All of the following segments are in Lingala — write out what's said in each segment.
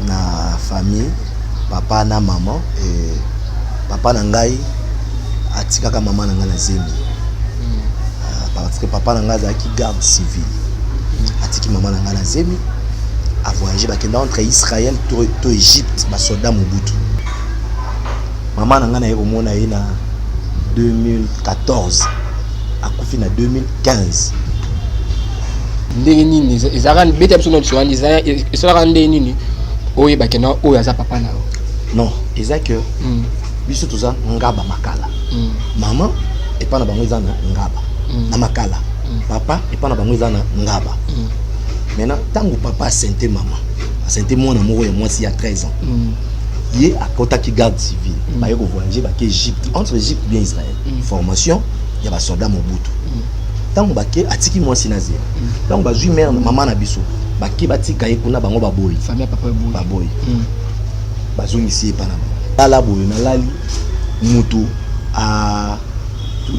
na famille, papa na maman, et papa na ngai atikaka maman na ngai na zemi. Parce que papa na ngai qui garde civil. Atiki maman na ngai na zemi a voyagé entre Israël to Égypte, ba soldat Mobutu. Maman na ngai na yeko mona na 2014 akufi na 2015. Ndenge nini ezaka beta biso no tshwani ezaka ndenge nini oye bakena oyo aza papa na non ezaka biso toza ngaba makala maman epa na bango ezana ngaba na makala papa epa na bango ezana ngaba maintenant tango papa asente maman asente mwana moko ya mwasi ya 13 ans ye akota ki garde civil ba yeko voyager ba ki Égypte entre Égypte bien Israël formation ya ba soldat Mobutu tango bake atiki mwasi na zia tango bazui mère maman na biso bake batika ye kuna bango baboyi famille papa baboyi bazongisi epa na tala boyo na lali mutu a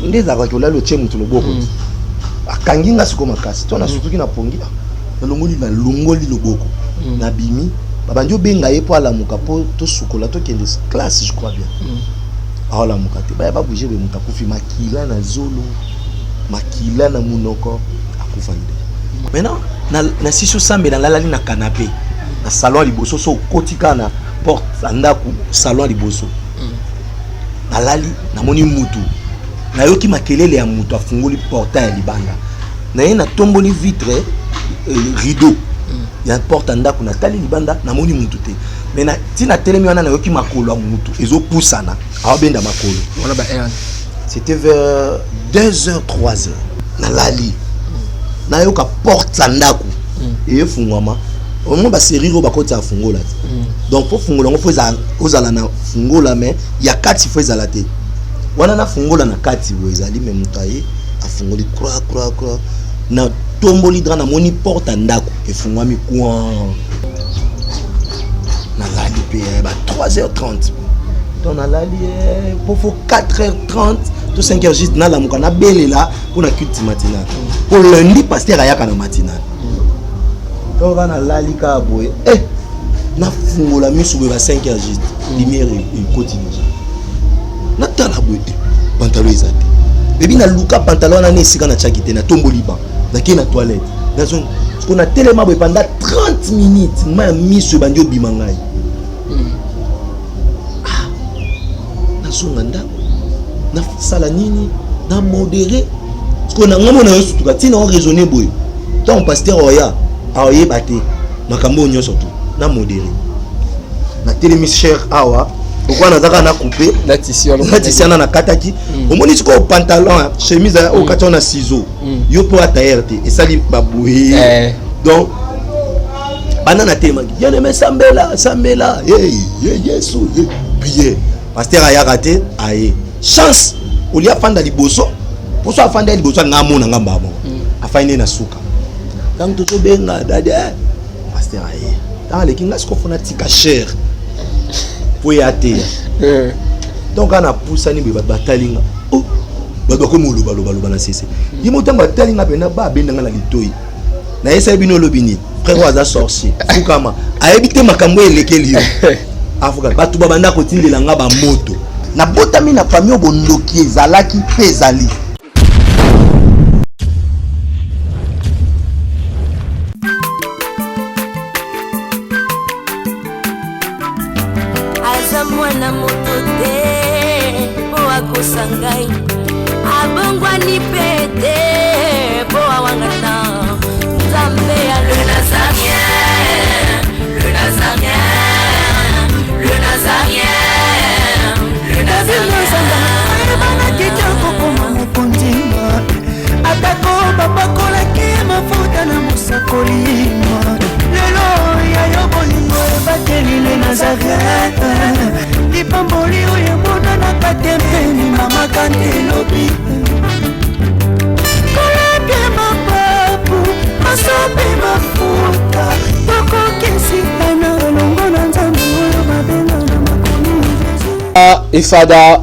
ndeza kwa kolalo che mutu loboko akanginga siko makasi tona sutuki na pongi na longoli loboko na bimi babanjo benga ye po ala muka po to sukola to kende classe je crois bien ala muka te ba bouger be muta kufi makila na zolo makila na munoko akufa ide maintenant na siso sambe na lali na canapé na salon liboso so kotika na porte sandaku salon liboso na lali na moni mutu na yoki makelele ya mutu afungoli portail ya libanda na ye na tomboli vitre rideau ya porte ndaku na tali libanda na moni mutu te mais na tina telemi wana na yoki makolo ya mutu ezo pusana awabenda makolo wala ba air c'était vers 2h 3h na lali na yoka porte sandaku et fungwama au moins ba seriro ba koti afungola donc faut fungola ngo faut ozala na fungola mais ya kati faut ezala te wana na fungola na kati wo ezali mais mutaye afungoli croix na tomboli dra na moni porte ndako efungwami kwa na lali pe ba 3h30 donc na lali faut 4h30 to 5h juste na la muka na belela pour na culte matinale pour lundi pasteur ayaka na matinale donc na lali ka boye na fungola misu ba 5h juste lumière et continue na tala boye pantalon ezate bebi na luka pantalon na nesika na chakite na tomboli ba na ki na toilette dans on a tellement boye pendant 30 minutes ma misu bandio bimangai na sunganda na sala nini na modéré parce qu'on a ngamo na yosu tuka tina on raisonner boye tant pasteur oya aoye baté makambo nyoso tu na modéré na télémis cher awa pourquoi na zaka na couper na tissu na kataki au moni ko pantalon chemise au katon na ciseaux yo pour ataire te et sali baboué donc banana tema bien aimé sambela yesu billet pasteur aya raté aye chance olia fanda liboso pour so fanda liboso ngamo na ngamba mo afaine na suka quand to benga dada pasteur aye dans les kinga sko fona tika cher pour yate donc on a poussé ni batalinga oh ba ko mulu baloba na sese yimo tamba talinga pena ba bendanga na litoi na esa bino lobini frère waza sorcier fukama ayebite makambo elekeli yo afuka batu babanda ko tindela nga ba moto na botami na famille bondoki ezalaki pezali mwana moto te po akosangai abongwani pete po awangana nzambe ya le nazarien bana kitoko koma mokondima atako babakolaki mafuta na mosakolima lelo yayo bolingo ebateli le nazarete lipamboli oyo emonanaka tempeni mama kandelobi kolabie mapapu masope mafuta tokokesitana longo na nzambe oyo babenga na makomi Efada,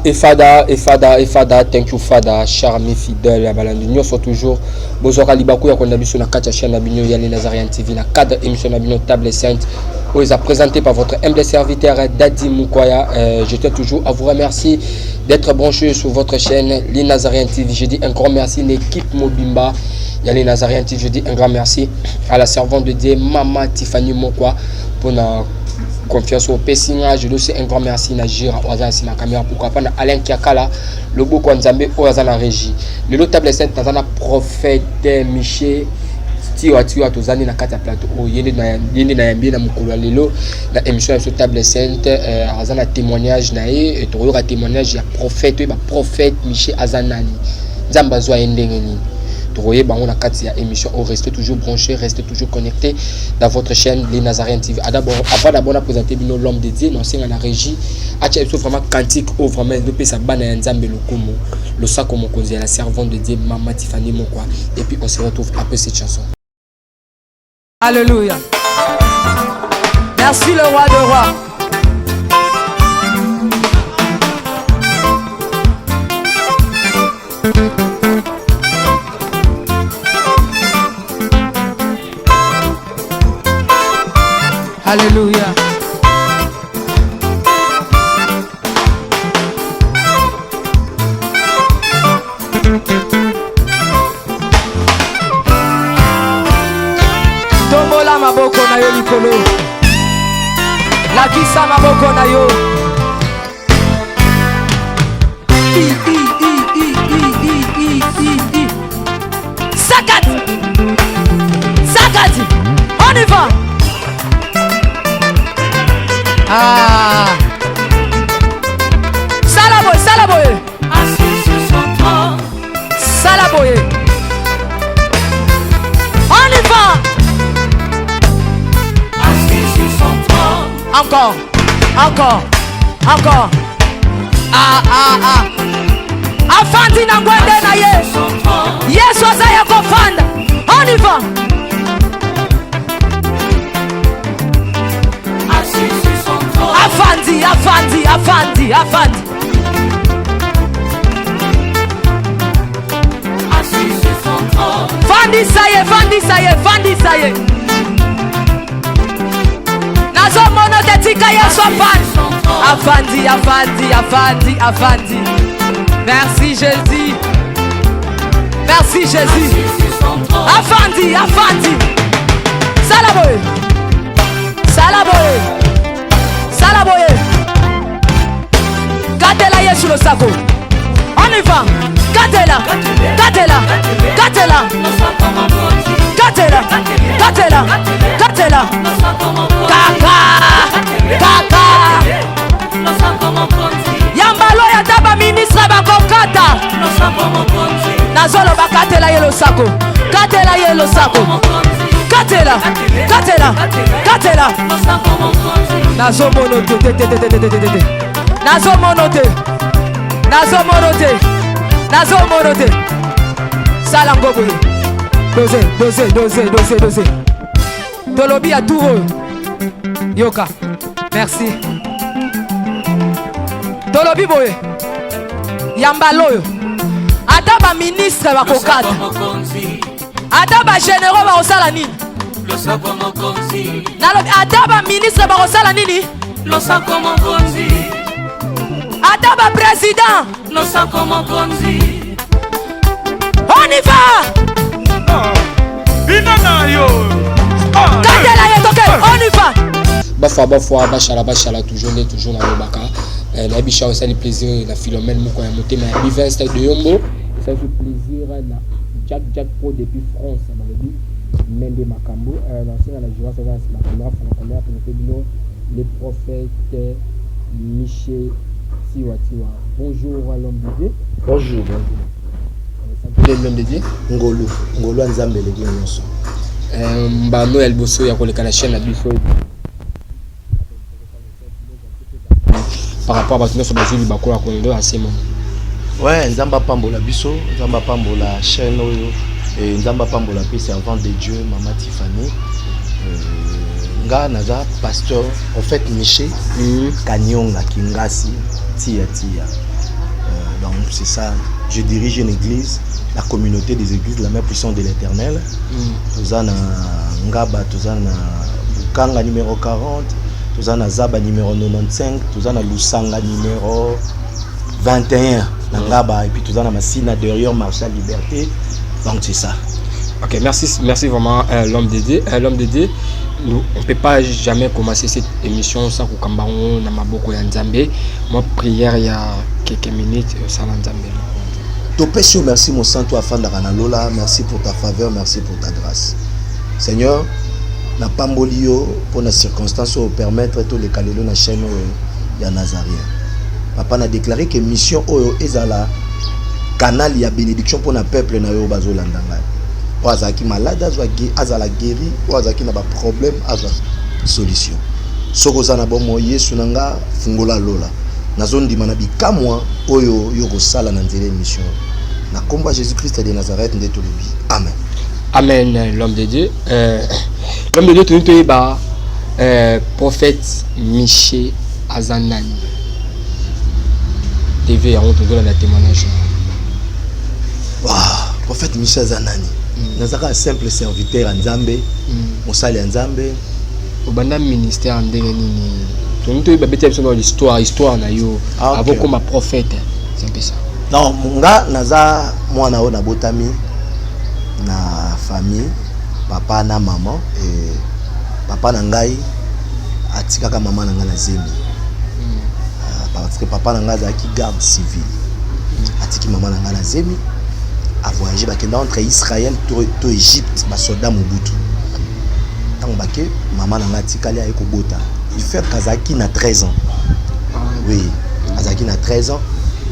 thank you Fada, charmé fidèle à Balandi. Nous sommes toujours Bozora Libakou ya konda biso na kacha chaîne na binyo ya les Nazarian TV na cadre émission na binyo table sainte vous a présenté par votre humble serviteur Dadi Mukwaya. Je tiens toujours à vous remercier d'être branché sur votre chaîne Les Nazariens TV. Je dis un grand merci à l'équipe Mobimba. Il y a Les Nazariens TV. Je dis un grand merci à la servante de Dieu Maman Tiffany Mokwa pour la confiance au Pessinga. Je dis aussi un grand merci à Jira Oazan na caméra. Pourquoi pas à Alain Kiakala, le beau Kwanzambe Oazan en régie. Le lot table sainte dans un prophète Miché. Tiwa tozani na kati ya plateau yende na yambi na mukolo lelo na émission sur table sainte azana témoignage na et toyoka témoignage ya prophète ba prophète Miché Azanani nzamba zwa endengeni toye bango na kati ya émission au restez toujours branché, restez toujours connecté dans votre chaîne Les Nazariens TV. D'abord avant d'abord à présenter bino l'homme de Dieu l'ancien na régie acha vraiment cantique au vraiment de pesa bana ya nzambe lokumu le sako mokonzi la servante de Dieu Maman Tiffany Mokwa et puis on se retrouve après cette chanson. Alléluia. Merci le roi de rois. Alléluia. Tombola maboko na yo likolo. Lakisa maboko na yo. Sakati. Sakati. On y va. Ah. Salaboye, salaboye. Assis sur son trône. Salaboye. On y va. Encore, encore, encore. Ah, ah, ah. Afandi na ngwende na ye. Yesu azaya kofanda. On y va. Afandi, afandi, afandi, afandi. Fandi saye, fandi saye, fandi saye. Nazo mono te tika yeso afandi, afandi, afandi, afandi. Merci Jésus. Merci Jésus. Afandi, afandi. Salaboye. Salaboye. Salaboye. Gatela yesu le sako. On y va. Gatela. Gatela. Gatela. Gatela. Gatela. Gatela. Kaka. Kaka. Yambalo ya taba ministre bakokata. Nazolo bakatela yelo sako. Katela yelo sako. Katela. Katela. Katela. Nazo monote. Nazo monote. Nazo monote. Nazo monote. Salangobo. Dosé. Tolobi à tout. Yoka. Merci. Tolobi boye. Yambaloyo. Ataba ministre bakokata. Ataba généraux bakosala nini? Ataba ministre bakosala nini? Ataba président. On y va. On y va. Bafwa, bachala, toujours dans le baka. La bicha aussi le plaisir, la Philomène Mouko a monté, mais la bivence de Yombo. Ça fait plaisir, la Jack Pro depuis France, ça m'avait dit. Mende Makambo, l'ancien à la joie, ça va se la caméra pour nous le prophète Miché Tiwa. Bonjour à l'homme de Dieu. Bonjour. L'homme de Dieu. Ngolo Nzambe le Dieu nyonso. Mbano El Bosso ya koleka la chaîne la biso. Par rapport à votre neuf bazili bakola kondo asema. Ouais, Nzamba pambola biso, Nzamba pambola chaîne oyo et Nzamba pambola pe servant de Dieu Maman Tiffany. Nga naza pasteur en fait Miché Kanyonga Kingasi Tia. Donc c'est ça, je dirige une église, la communauté des églises la mère puissante de l'Éternel. Tozana Ngaba, Tozana Kanga numéro 40, tozana Zaba numéro 95, tozana Lusanga numéro 21 Nangaba, et puis tozana Massina derrière Marshal Liberté. Donc c'est ça. Ok, merci vraiment l'homme dédié. L'homme dédié, on ne peut pas jamais commencer cette émission sans que Kambaron n'a pas beaucoup d'Anzambé. Moi, prière il y a quelques minutes sans Anzambé. Topesio, merci mon sang, toi, Fandara Lola, merci pour ta faveur, merci pour ta grâce. Seigneur, na pambolio pour la circonstance au permettre tous les calélos na chaîne ya Nazarien. Papa n'a déclaré que mission oyo ezala canal ya bénédiction pour le peuple na yo bazolandanga. O azaki malade azala guéri, o azaki na ba problème azala solution. Soko za na bomo Yesu nanga fungola lola. Nazondi mana bikamwa oyo yo kosala na nzela mission. Na komba Jésus-Christ de Nazareth nde tolobi. Amen. Amen, l'homme de Dieu. L'homme de Dieu, tu es prophète Miché Azanani. TV, on te donne la témoignage. Wow, prophète Miché Azanani. Nous avons un simple serviteur en Zambé. On sali en Zambé. Au banda ministère en Dérénini. Tu es l'histoire na yo. Avant comme prophète. C'est un peu ça. Non, munga naza mwana o na botami na famille, papa na maman et papa na ngai atikaka maman na ngai na zemi. Parce que papa na ngai azaki garde civile. Atiki maman na ngai na zemi a voyagé bakenda entre Israël to Égypte ba soldat Mobutu. Tant baké maman na ngai atikali ayeko bota. Il fait kazaki na 13 ans. Oui, azaki na 13 ans.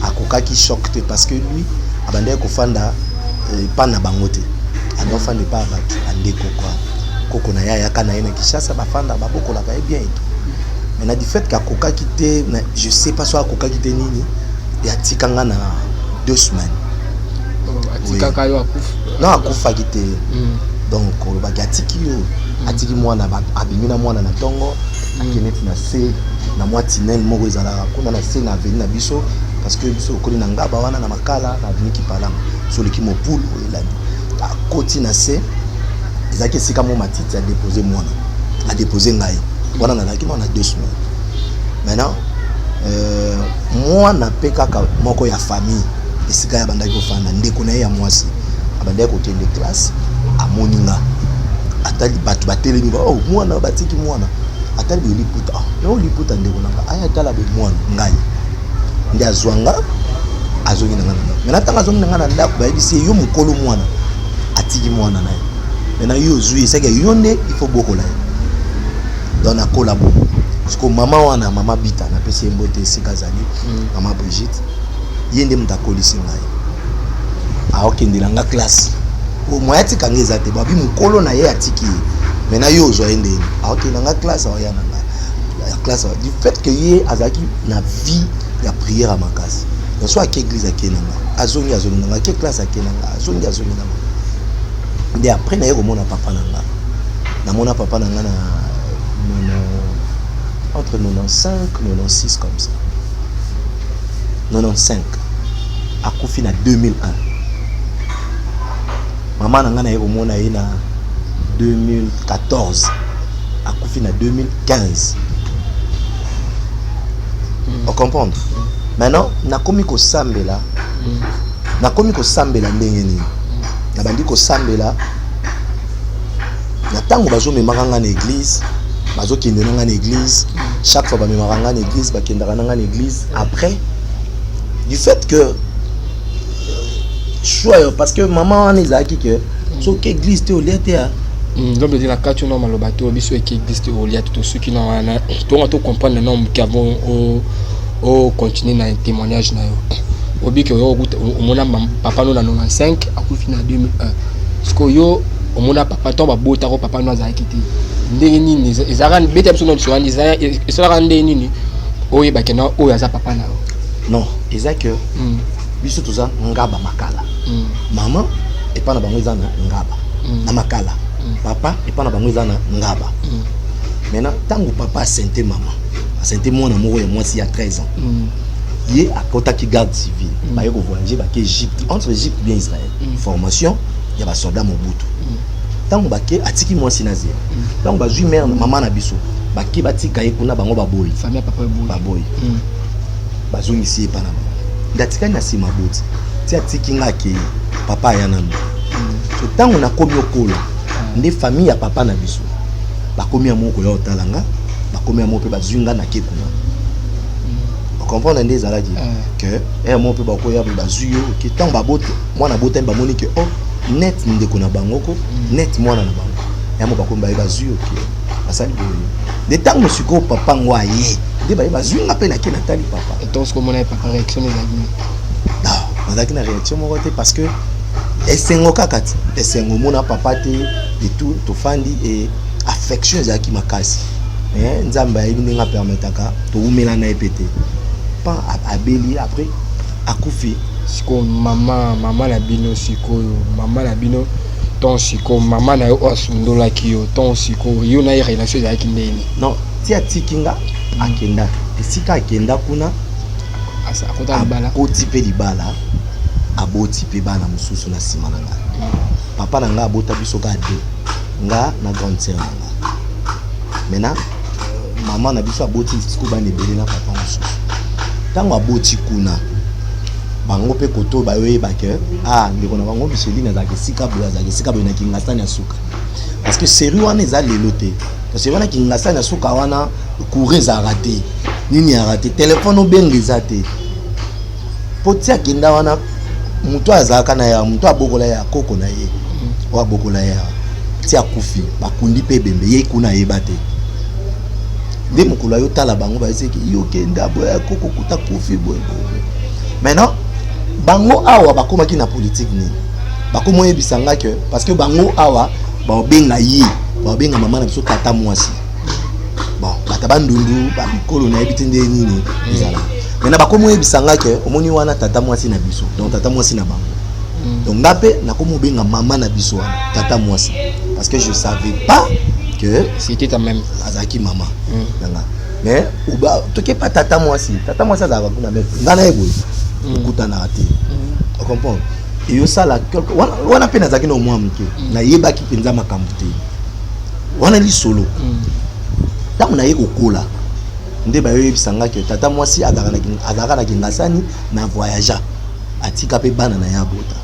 Akoka qui choque parce que lui abandé kofanda pas na bangote ando fande pas batu ande kokwa koko na ya kana ina Kishasa bafanda baboko la bien et tout. Mais du fait qu'akoka quitté je sais pas soit akoka quitté nini et atikanga na 2 semaines. Atikaka yo akufa. Non akufa quitté. Donc le bagatiki yo atiki mwana abimina mwana na tongo akeneti na se na moitinel moko ezala kuna na se na veni na biso. Parce que biso okoli na ngaba wana na makala na vini kipalama so leki mopulu elani a koti na se ezaki sika mo matiti a déposer mwana a déposer ngai wana na laki na 2 semaines. Maintenant mwana pe kaka moko ya famille esika ya bandaki ofanda ndeko na ye ya mwasi abandaki kokende classe amoninga atali batu batelemi ba oh mwana batiki mwana atali liputa no liputa ndeko nanga aya tala be mwana ngai ndi azwanga azongi na ngana mena tanga azongi na ngana ndako bayebisi yo mukolo mwana atiki mwana naye mena yo zui seke yo nde il faut bokola dans na kolabo parce que maman wana mama bita na pesi mbote sika zali mama Brigitte yende mutakolisi ngai aokendela nga classe o moyati kangeza te babi mukolo na ye atiki mena yo zo yende aokendela nga classe aoya na nga classe du fait que ye azaki na vie ya prière à ma case. Je suis à quelle église à Kenanga. Azongi nanga, quelle classe à Kenanga. Azongi nanga. Et après, na yeko mona papa nanga. Na mona papa nanga na entre 95 96 comme ça. 95. A Koufi na 2001. Maman nanga na yeko mona na 2014. A Koufi na 2015. On comprend. Maintenant, nakomi ko sambela. Nakomi ko sambela ndenge ni. Na bandi ko sambela. Na tango bazo me maranga na église, bazo kende na église, chaque fois ba me maranga na église, ba kenda na église. Après du fait que choix parce que maman on ezaki que so que église te oliate a l'homme de la carte non malobato biso qui existe au liat tout ceux qui n'ont rien to comprendre le nombre qui avons au continuer dans un témoignage na yo obi que yo mona papa no na 95 akufi na 2001 parce que yo mona papa to ba bota ko papa no azaki te ndenge nini ezara beta biso no so ndisa ezara ndenge nini oye ba kena oya za papa na non ezaka biso toza ngaba makala maman et pas na bango za ngaba na makala papa et pas na bango za ngaba maintenant tango papa senté maman senté mwana moko ya mwasi ya 13 ans il est à côté qui garde civil ba yeko voyager ba ke Égypte entre Égypte bien Israël formation il y a ba soldat Mobutu tant bake atiki mwasi na zia tant bazui mère maman na biso bake batika ye kuna bango baboyi famille papa baboyi bazongisi epa na ndatikani na sima boti ti atiki nga ke papa ya nanu so tango nakomi okola nde famille ya papa na biso bakomi ya moko ya otalanga bakomi ya moko mpe bazwi nga na ke kuna okomprendre nde ezalaki ke mo mpe bakoya bazwi yo ke ntango babote mwana botami bamoni ke o net ndeko na bangoko net mwana na bango yamo bakomi baye bazwi yo ke basali boye de ntango sikoyo papa ngo aye nde baye bazwi nga mpe nake natali papa donc komona papa réaction ezalaki nazalaki na réaction moko te parce que esengo kaka ti esengo omona papa te et tout tofandi e affection ezalaki makasi nzambe ayebi ndenge apermetaka toumela na ye pe te pa abeli après akufi sikoyo mama na bino sikoyo mama na bino ton sikoyo mama na yo oyo asundolaki yo ton sikoyo yo na ye relation ezalaki ndeni non ti atiki nga akenda esika akenda kuna akoti mpe libala aboti mpe bana mosusu na nsima na nga papa na nga abota biso ka de nga na grande sœur na nga maintenant mama na biso aboti sikoyo bana ebele na papa mosusu ntango aboti kuna bango mpe koto bayoyeba ke ndeko na bango Micheline azalaki esika boye na kingasani ya suka parce que série wana eza lelo te série wana kingasani ya suka wana courant ezalaka te nini ya rate telefone obenga eza te po ti akenda wana moto azalaka na ya moto abokola ya koko na ye oyo abokola ya ti akufi bakundi mpe ebembe ye kuna ayeba te nde mokolo ayo tala bango bayeseki yo kenda boya koko kuta kufi boye maintenant bango awa bakomaki na politique nini bakomi oyebisa nga ke parce que bango awa baobenga ye baobenga mama na biso tata mwasi bon bata bandundu bamikolo nayebi te nde nini ezala maintenant bakomi oyebisa nga ke omoni wana tata mwasi na biso donc tata mwasi na bango donc nga mpe nakomi obenga mama na biso wana tata mwasi parce que je savais pas que c'était ta même azalaki mama nanga mais toke pas tata mwasi azalaka kuna me nga na ye boye okutanaka te ocomprendre eyosala wana mpe nazalaki na omwa moke nayebaki mpenza makambo te wana lisolo ntango naye kokola nde bayoyebisanga ke tata mwasi azalaka na kingasani na voyagea atika mpe bana na ye abota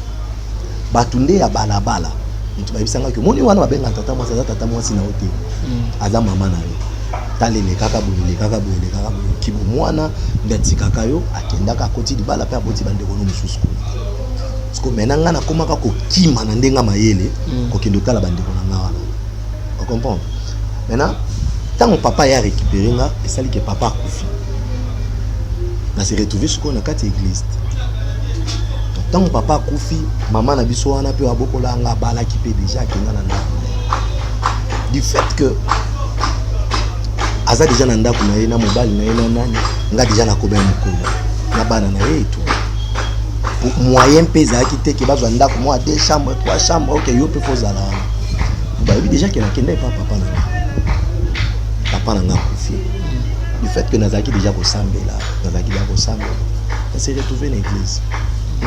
bato nde ya balabala moto bayebisanga ke moni wana babenga tata mwasi aza tata mwasi na yo te aza mama na yo talele kaka boye kibo mwana nde atikaka yo akendaka akoti libala mpe aboti bandeko no mosusu siko mena nga nakomaka kokima na ndenga mayele kokende otala bandeko na nga wana ocomprendre maintenant ntango papa ya récupéré nga esali ke papa akufi na se retrouvé sikoyo na kati église ntango papa akufi mama na biso wana mpe abokola nga abalaki mpe déjà akenda na ndako du fait que aza déjà na ndako na ye na mobali na ye na nani nga déjà nakoba ya mokolo na bana na ye etu moyen mpe ezalaki te ke bazwa ndako mwa 2 chambres 3 chambres ok yo mpe fozala wana bayebi déjà ke nakenda epa papa na nga akufi du fait que nazalaki déjà kosambela na se retrouvé na église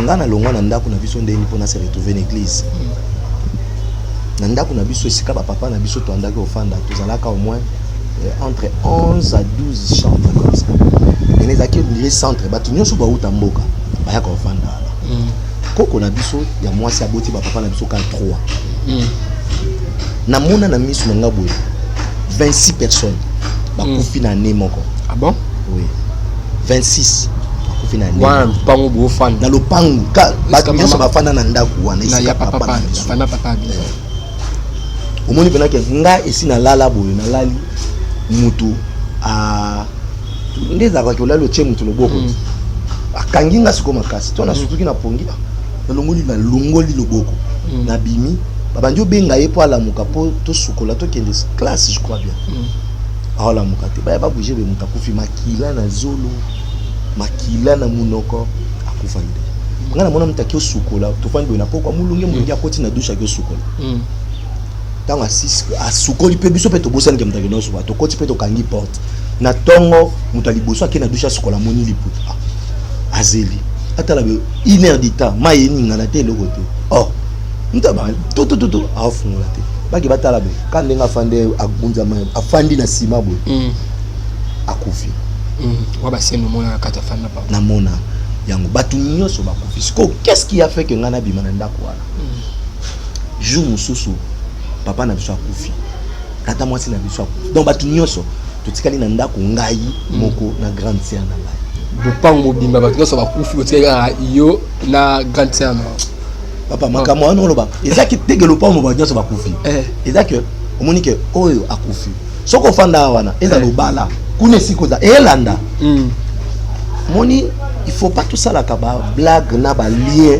nga nalongwa na ndako na biso ndeni mpo na se retrouvé na église na ndako na biso esika bapapa na biso toandaki kofanda tozalaka au moins entre 11 à 12 chambres comme ça. Et les acquis du centre, bato nyonso bauta mboka, baya ka ofanda ala. Koko na biso ya mwasi aboti ba papa na biso ka 3. Na mona na misu na boye 26 personnes bakufi na ne moko. Ah bon? Oui. 26 bakufi na ne. Wana pango bo fanda. Na lopangu ka bato nyonso bafanda na ndako wana isika papa na biso. Papa. Omoni pena ke nga esi na lala boye na lali mutu ndeza kwa kiola lo chemu tuloboko akangi nga siko makasi tona sutuki na pongi na longoli loboko na bimi babandi obenga ye po alamuka po to sukola to kende classe je crois bien ala mukate ba ba bouger be mutakufi makila na zolo makila na munoko akufa ide ngana mona mutaki osukola to fandi na poko mulunge mulunge akoti na douche akyo sukola tanga asukoli pe biso pe to bosani ke mutaki no suba to koti pe to kangi porte na tongo mutali boso akena douche sukola moni liputa azeli atala be 1 heure du temps mayeni ngana te lokote oh ntaba to afungola te baki batala be quand ndenga afande agunza ma afandi na sima boy akufi wa ba seno mona kata fanda pa na mona yango batu nyonso bakufi siko qu'est-ce qui a fait que ngana bimana ndako wana jour mususu papa na biso akufi tata mwasi na biso akufi donc batu nyonso totikali na ndako ngai moko na grande sœur na ngai bopango mobimba batu nyonso bakufi botikali yo na grande sœur na papa makambo wana oloba ezaki tegelo pa mo batu nyonso bakufi ezaki omoni ke oyo akufi soko fanda wana eza lobala kuna sikoza elanda moni il faut pas tout ça la kaba blague na ba lien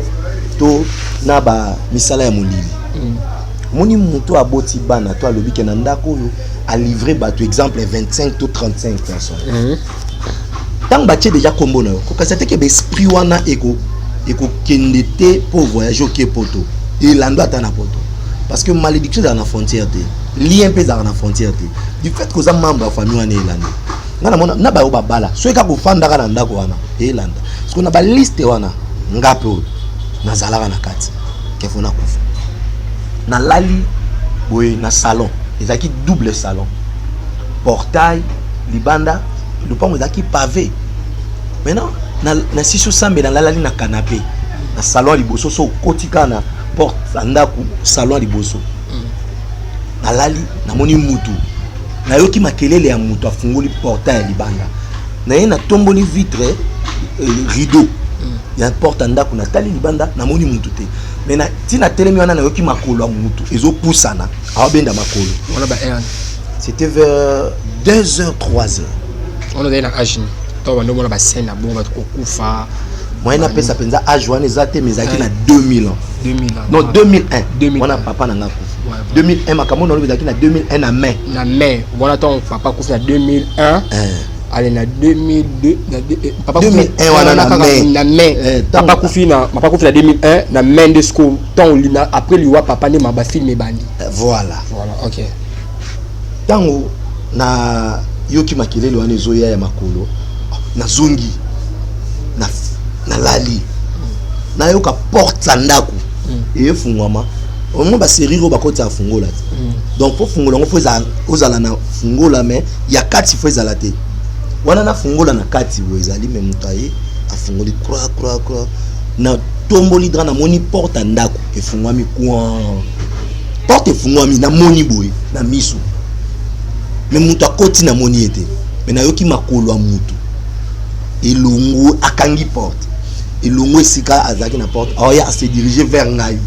to na ba misala ya molili moni muto aboti bana to alobi ke na ndako yo a livrer bato exemple 25 to 35 personnes tant batie déjà kombo na yo ko kasate ke be esprit wana eko kende te pour voyager au poto et lando ata na poto parce que malédiction dans la frontière te lien pe dans la frontière te du fait que za membre de famille wana elanda ngana mona na ba yo babala so eka ko fanda kana ndako wana elanda parce que na ba liste wana ngape na zalaka na kati kefo na kufa na lali boy na salon ezaki double salon portail libanda le pont ezaki pavé maintenant na siso sambe na lali na canapé na salon liboso so kotika na porte ndako salon liboso na lali na moni mutu na yoki makelele ya mutu afungoli portail libanda na ye na tomboli vitre rideau ya porte ndako na tali libanda na moni mutu te mais na tina telemi wana na yoki makolo ya mutu ezo pusana awabenda makolo on a ba c'était vers 2h 3h on a na agine to wando mona ba scène na bon ba ko kufa moyen na pesa penza âge wana ezate mais zaki na 2000 ans non 2001 wana papa na ngako 2001 makamona lo zaki na 2001 na mai voilà ton papa kufa na 2001 allez na 2002 papa 2001 wana na mai papa kufi na 2001 na mai de school tant lina après lui wa papa ne maba film bandi voilà OK tango na yoki makelele wana ezoya ya makolo na zungi na lali na yoka porte ndako et fungwama on ba série ro ba koti afungola donc pour fungola on faut ozala na fungola mais ya kati faut ezala te wana na fungola na kati wo ezali mais mutaye afungoli croix na tomboli dra na moni porte ndako e fungwami kwa porte fungwami na moni boy na miso mais mutu akoti na moni ete mais na yoki makolo a mutu elungu akangi porte elungu esika azaki na porte oya se diriger vers ngai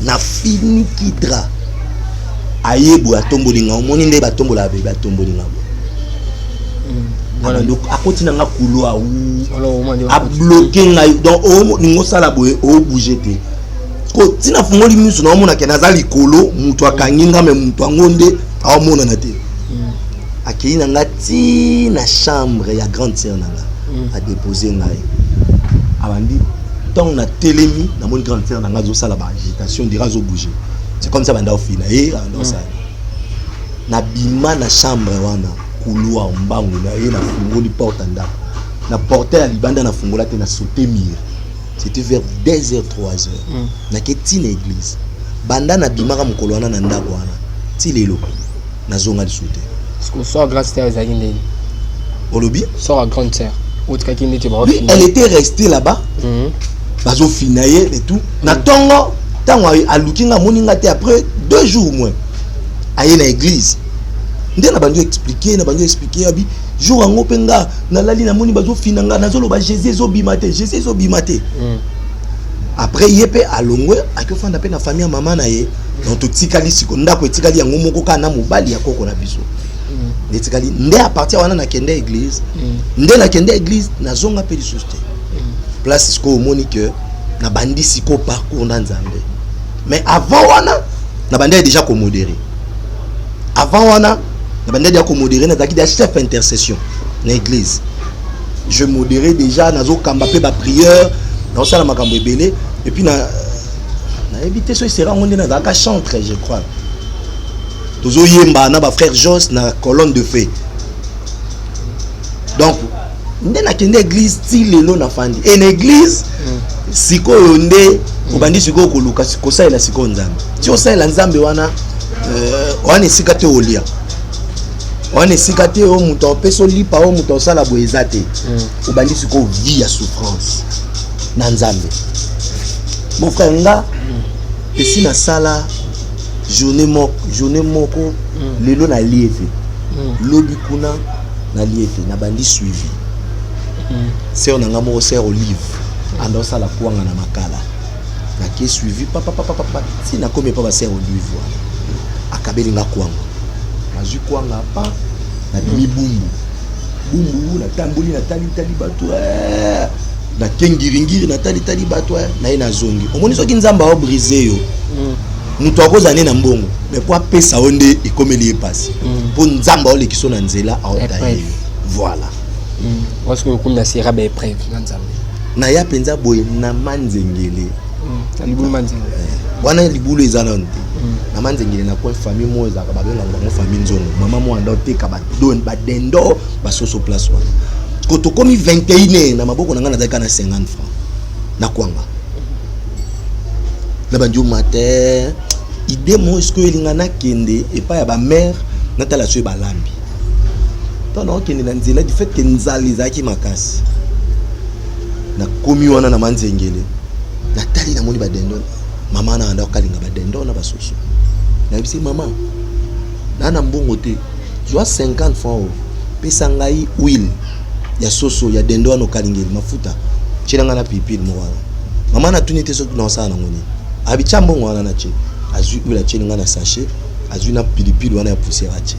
na fini kidra ayebo atomboli nga omoni nde batombola be batomboli nga voilà donc akoti na nga kulo a bloquer ngai donc o ningo sala boye o bouger te ko tina fungoli miso na omona ke nazali kolo mutu akangi nga me mutu angonde aomona na te akei na nga ti na chambre ya grande sœur na nga a déposer ngai abandi tant na telemi na mon grande sœur na nga zo sala ba agitation dira zo bouger c'est comme ça banda au final ando ça na bima na chambre wana couloir mbangu na ye na fungoli porte ndako na portail ya libanda na fungola te na sauter mur c'était vers 2h 3h na ke ti na église banda na bima ka mokolo wana na ndako wana ti lelo na zonga di sauter parce que soit grande sœur ezali ndeni olobi soit grande sœur oui, elle était restée là-bas bazo finaye et tout na tongo tango a lukinga moninga te après 2 jours moins aye na église nde na bandio expliquer abi jour ango penga na lali na moni bazo finanga na zolo ba Jésus zo bimate après yepe alongwe akofanda pe na famille ya mama na ye donc totikali siko ndako etikali yango moko kana mobali ya koko na biso netikali nde a partir wana na kende église nde na kende église na zonga pe lisuste place siko omoni que na bandi siko parcours na nzambe mais avant wana na bandi déjà ko modéré avant wana na bandi déjà ko modéré na zaki des chef intercession na église je modérais déjà nazo kamba pe ba prière na osala makambo ebele et puis na éviter so sera on na zaka chantre je crois tozo yemba na ba frère Jos na colonne de feu donc nde na kende église ti lelo na fandi et l'église sikoyo nde obandi sikoyo koluka kosalela sikoyo nzambe ti osalela nzambe wana wana esika te olia wana esika te o moto apesa olipa o moto osala boye eza te obandi sikoyo vie ya souffrance na nzambe mon frère nga esi nasala journée moko lelo nalie te lobi kuna nalie te nabandi suivi sœur nanga moko sœur Olive ando sala kuanga na makala nake suivi papa si nakomi pa ba sœur Olive akabeli nga kuanga azwi kuanga pa na bimi bumbu na tamboli na tali bato na kengiringiri na tali bato na ina zongi omoni soki nzamba o briser yo mutu akozane na mbongo mais po apesa onde ekomeli epasi po nzamba olekiso na nzela aotaye voilà parce que comme na sera ba épreuve na nzambe na ya penza boye na manzengele na libulu manzengele wana libulu ezana nte na manzengele na kwa famille mo ezaka babenga ngo famille nzongo mama mo anda oteka ba dendo ba soso place wana koto komi 21 na maboko na ngana zaka na 50 francs na kwanga na banjo matin idée mo est-ce que elinga na kende et pas ya ba mère na tala so ba lambi tona kende na nzela du fait que nzali zaki makasi na komi wana na manzengele na tali na moni ba dendo mama na anda okalinga ba dendo na ba soso na bisi mama na mbongo te joa 50 francs pesa ngai huile ya soso ya dendo wana okalingeli mafuta chilanga na pipili mo wana mama na tunite so na osana ngoni abicha mbongo wana na che azui huile chilinga na sachet azui na pilipili wana ya poussière ache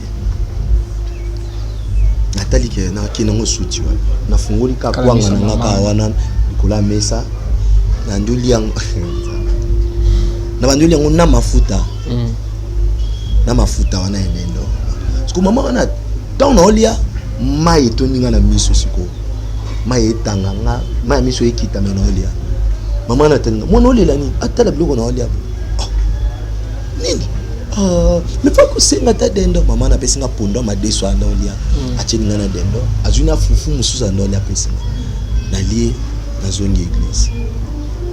natali ke na kinango suti wana na fungoli ka kwanga na ngaka wana kula mesa na nduli yang na banduli yango na mafuta na mafuta wana enendo siku mama wana tauna olia mai toninga na miso siko mai etanga nga mai miso ekita mena olia mama na tanga mona olela ni atala biloko na olia nini mais pas que c'est ngata dendo mama na pesinga pondo ma deso anda olia acheninga na dendo azuna fufu mususa anda olia pesinga na lié na zone église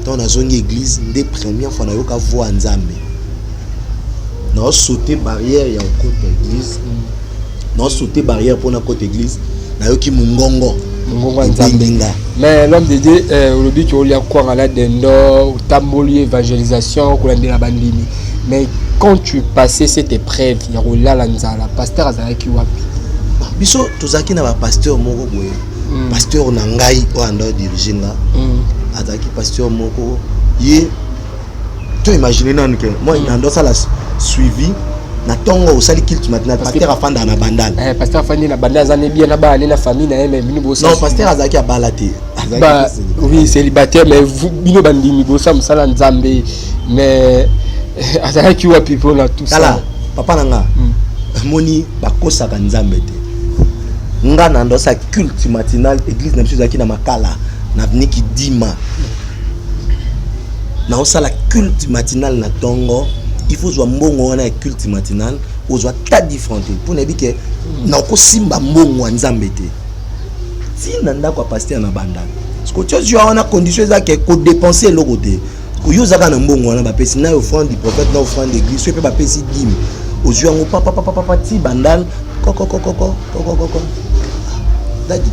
dans la zone église des premières fois na yoka voix nzambe na sauter barrière ya côté église na sauter barrière pour na côté église na yoki mungongo nzambe mais l'homme de Dieu le but on lia quoi la dendo tamboli évangélisation ko landela bandimi mais quand tu passais cette épreuve ya rolala nzala pasteur azalaki wapi biso tozaki na ba pasteur moko boye pasteur na ngai o ando diriger nga azaki pasteur moko ye tu imaginer nanu ke moi ando sala suivi na tongo osali culte matinal pasteur afanda na bandal pasteur afandi na bandal zane bien na ba na famille na mais bino bosa non pasteur azaki abalate bah oui célibataire mais vous bino bandimi bosa musala nzambe mais azalaki wapi pona tout ça kala papa nanga moni bakosaka nzambe te nga na ndo sa culte matinal église na biso zaki na makala na veniki dima na osala culte matinal na tongo il faut zwa mbongo wana ya culte matinal ozwa ta différente pour na bike na kosimba mbongo wa nzambe te si na ndako pasteur na bandana parce que tu as une condition za ke ko dépenser le côté ko yozaka na mbongo wana ba pesi na offrande du prophète na offrande d'église so pe ba pesi dîme ozwa ngo papa ti bandal koko dadi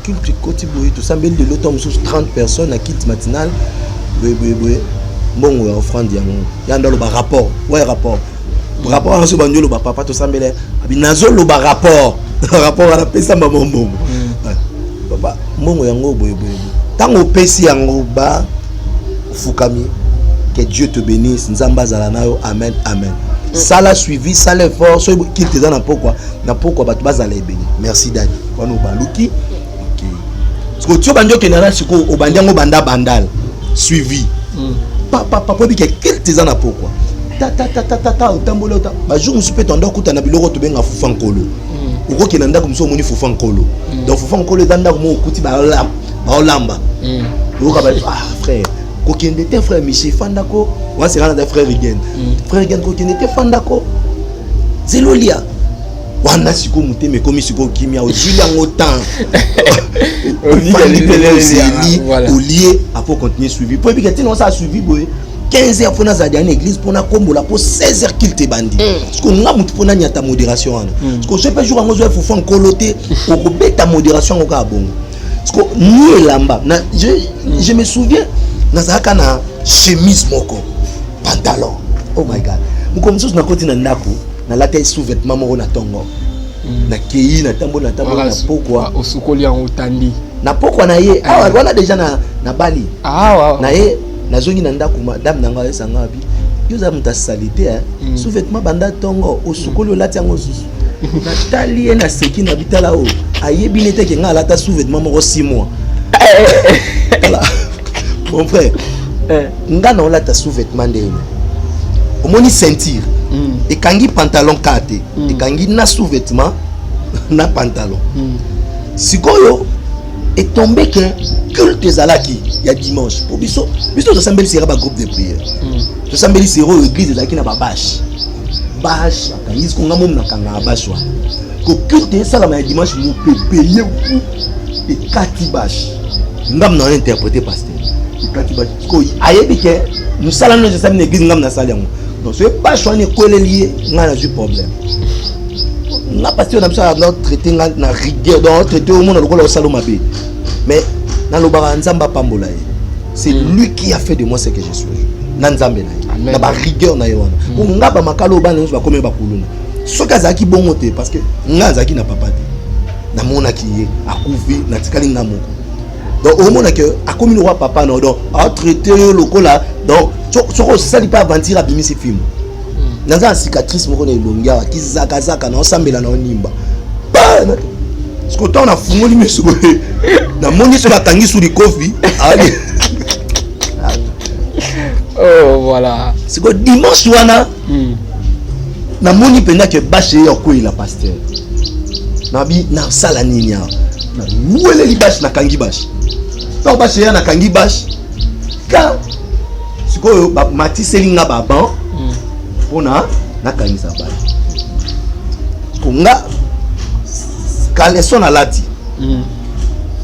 culte côté boy tout ça bel de l'automne sous 30 personnes à culte matinal bon offrande ya ndalo ba rapport ouais rapport en ce bandolo ba papa to sambele abinazo lo ba rapport à la pesa mbongo papa mbongo yango boy tango pesi yango ba fukami que Dieu te bénisse nzamba zala nayo amen ça l'a suivi ça l'effort so qu'il te donne na pourquoi ba bazala béni merci dadi wana baluki OK parce que tu banjo kenara siko obandiango bandal suivi papa bi que qu'il te donne pourquoi ta utambola uta ba jour musupe tondo kuta na biloko to benga fufa nkolo uko kenanda kumso moni fufa nkolo donc fufa nkolo danda mo kuti ba olamba uko ba frère kokende te frère Michel Fandako wa sera na frère Rigen ko kende te Fandako zelolia wana siko mute me komi siko kimia ozuli yango temps olie après continuer suivi pour que tu non ça suivi boy 15 heures pour na za dernière église pour na kombola pour 16 heures qu'il te bandi parce que nga mutu pour na nyata modération wana parce que ce pas jour ngo zo faut nkoloté ko beta modération ko bongo parce que ni lamba na je me souviens na za kana chemise moko pantalon oh my god muko msusu na koti na ndako na lata sous-vêtement moko na tongo na kei na tambo na pokwa osukoli en otandi na pokwa na ye awa wana déjà na Bali na ye na zongi na ndako madame nanga esanga bi yoza muta salité sous-vêtement banda tongo osukoli olati yango susu na tali na seki na bitala o ayebi nete ke nga lata sous-vêtement moko 6 mois voilà mon frère nga na olata sous-vêtement ndenge omoni ceinture et kangi pantalon kate et kangi na sous-vêtement na pantalon sikoyo est tombé que culte zalaki ya dimanche pour biso to sambeli sera ba groupe de prière to sambeli sera église zalaki na ba bâche kangi ko ngamo na kanga bâche wa ko culte sala ma dimanche mo peye et kati bâche ngam na interpréter pasteur kati bâche ko ayebi ke nous sala no je sambeli église ngam na sala yango donc ce pas choisir quoi les lier n'a pas problème n'a pas on a besoin de traiter na rigueur donc traiter au monde le salon mais dans le baranzamba pambola c'est lui qui a fait de moi ce que je suis nanzambe na ba rigueur na yona on nga ba makalo ba nzo ba comme ba kuluna soka zaki bongote parce que nga zaki na papa na mona ki akufi na tikali nga moko donc au monde que a comme le roi papa non donc a traiter le cola donc ça n'est pas aventure à bimisi film dans un cicatrice moko na longia ki zaka na osambela na onimba parce que tant na fungoli meso na moni sur la tangi sur le coffee allez oh voilà c'est que dimanche wana na moni penda que bâche ya ko ila pasteur na bi na sala nini ya na wele li bâche na kangi bâche donc bâche ya na kangi bâche ka sikoyo ba matiseli nga baban pona nakangisa bâche konga kaleson na lati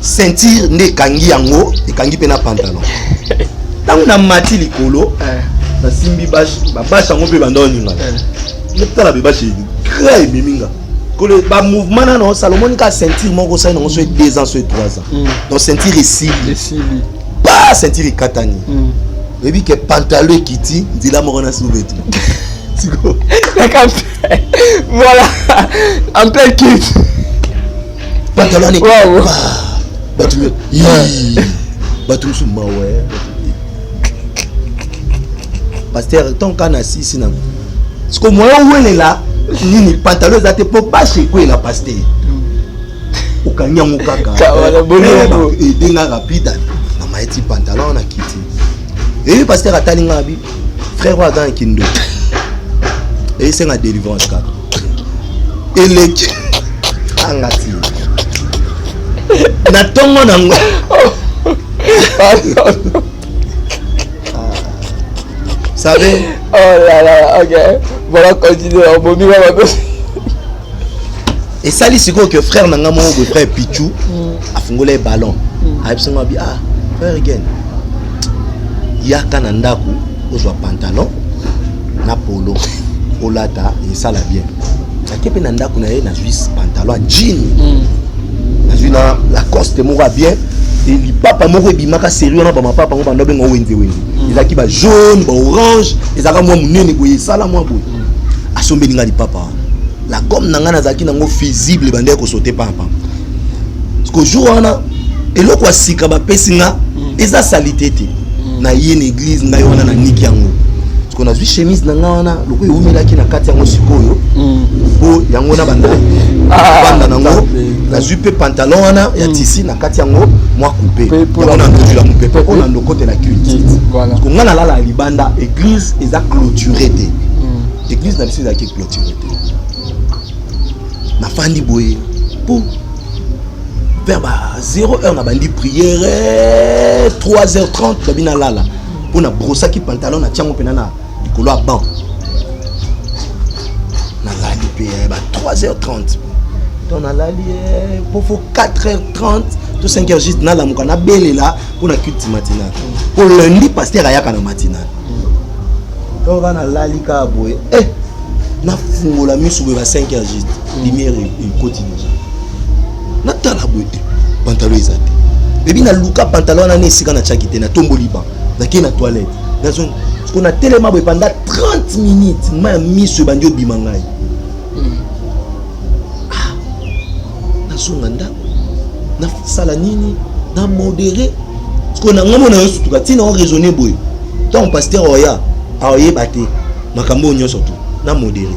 ceinture nde kangi yango ekangi pe na pantalon tangu na mati likolo na simbi bâche ba bâche yango pe bandoninga ne tala be bâche gré miminga kole ba mouvement na no Salomon ka ceinture moko ça non soit 2 ans soit 3 ans donc ceinture ici pas ceinture katani et puis que pantalon kiti ndila moko na sous-vêtement siko voilà en plein kit pantalon ni wow batu suma ouais pasteur ton kana sisi na siko moi wele la nini pantalon za te pour pas chez quoi la pasteur ukanyango kaka wala bongo et dinga rapide na maiti pantalon na kiti et pasteur atalinga bi frère wa dans kindo et c'est la délivrance kaka et le angati na tongo nango savez oh là là ok voilà continue on bomi va et ça li siko que frère nanga mo go frère Pichou a fungolé ballon a bisonga bi ah frère again ya kana ndako ozwa pantalon na polo olata et ça la bien ça kepe na ndako na ye na Suisse pantalon jean na Suisse la coste moko bien et li papa moko bimaka sérieux na ba papa ngo bando bengo wenze ezaki ba jaune ba orange ezaka mwa munene boye sala mwa boye asombe linga li papa la gomme nanga nazaki nango visible bande ko sauter papa parce que jour wana eloko asika ba pesinga eza salité te na ye na église ngai wana na niki yango parce que na zwi chemise nanga wana loko eumelaki na kati yango sikoyo po yango na banda banda nango na zwi pe pantalon wana ya tisi na kati yango mwa coupé yango na ndojula mopepe po na ndokote la culte parce que nga na lala libanda église eza clôturée te église na biso ezaki clôturée te na fandi boye pour vers 0h na bandi prière 3h30 babina lala pour na brossa ki pantalon na tiango pena na likolo a ban na lali pe ba 3h30 donc nalali pour 4h30 to 5h juste nalamuka nabelela pour na culte matinale pour lundi pasteur ayaka na matinale donc nalali ka boye nafungola miso boye ba 5h juste lumière ekoti déjà natala boye pantalon ezate bebi na luka pantalon na nesika na chakite na tomboli ba nake na toilette nazo qu'on a tellement boye pendant 30 minutes ma miso bandio bimangai nazonga ndako nasala nini na modéré parce que nanga mona yo surtout tina on raisonner boye tant pasteur oya aoyeba te makambo nyonso tout na modéré